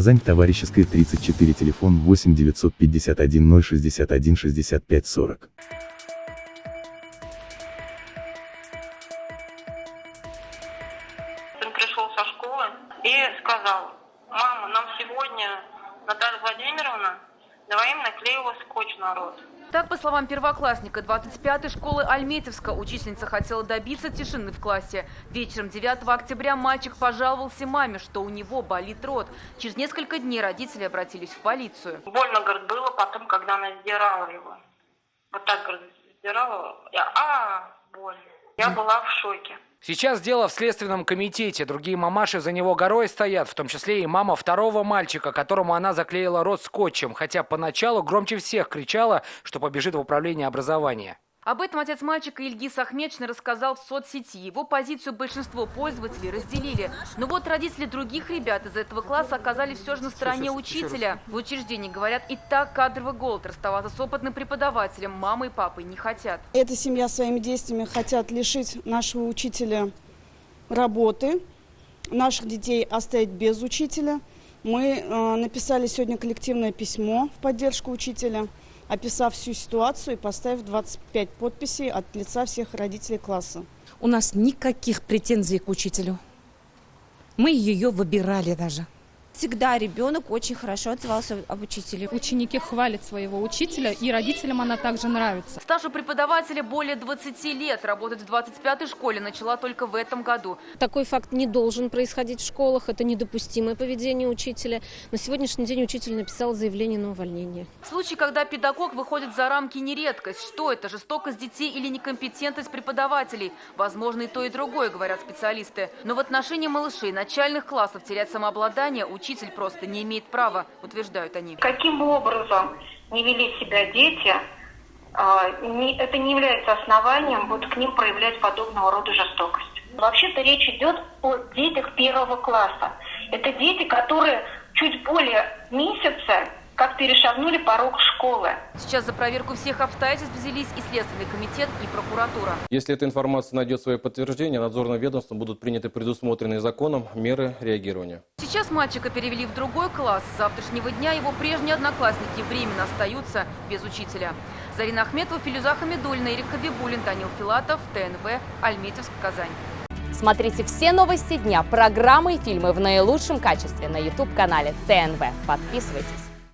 Казань, Товарищеская, 34, телефон 8 951 061 65 40. Сын пришел со школы и сказал: мама, нам сегодня Наталья Владимировна двоим наклеила скотч на рот. Так, по словам первоклассника 25-й школы Альметьевска, учительница хотела добиться тишины в классе. Вечером 9 октября мальчик пожаловался маме, что у него болит рот. Через несколько дней родители обратились в полицию. Больно, говорит, было потом, когда она сдирала его. Вот так, говорит, сдирала. Больно. Я была в шоке. Сейчас дело в Следственном комитете. Другие мамаши за него горой стоят, в том числе и мама второго мальчика, которому она заклеила рот скотчем, хотя поначалу громче всех кричала, что побежит в управление образования. Об этом отец мальчика Ильгиз Ахметшин рассказал в соцсети. Его позицию большинство пользователей разделили. Но вот родители других ребят из этого класса оказались все же на стороне учителя. В учреждении говорят, и так кадровый голод. Расставаться с опытным преподавателем мамой и папой не хотят. Эта семья своими действиями хотят лишить нашего учителя работы, наших детей оставить без учителя. Мы написали сегодня коллективное письмо в поддержку учителя, описав всю ситуацию и поставив 25 подписей от лица всех родителей класса. У нас никаких претензий к учителю. Мы ее выбирали даже. Всегда ребенок очень хорошо отзывался об учителе. Ученики хвалят своего учителя, и родителям она также нравится. Стаж у преподавателя более 20 лет. Работать в 25-й школе начала только в этом году. Такой факт не должен происходить в школах. Это недопустимое поведение учителя. На сегодняшний день учитель написал заявление на увольнение. Случай, когда педагог выходит за рамки, не редкость. Что это? Жестокость детей или некомпетентность преподавателей? Возможно, и то, и другое, говорят специалисты. Но в отношении малышей начальных классов терять самообладание учитель просто не имеет права, утверждают они. Каким бы образом не вели себя дети, это не является основанием вот к ним проявлять подобного рода жестокость. Вообще-то речь идет о детях первого класса. Это дети, которые чуть более месяца как перешагнули порог школы. Сейчас за проверку всех обстоятельств взялись и Следственный комитет, и прокуратура. Если эта информация найдет свое подтверждение, надзорным ведомством будут приняты предусмотренные законом меры реагирования. Сейчас мальчика перевели в другой класс. С завтрашнего дня его прежние одноклассники временно остаются без учителя. Зарина Ахметова, Филюза Хамидульна, Ирик Хабибуллин, Данил Филатов, ТНВ, Альметьевск, Казань. Смотрите все новости дня, программы и фильмы в наилучшем качестве на YouTube-канале ТНВ. Подписывайтесь.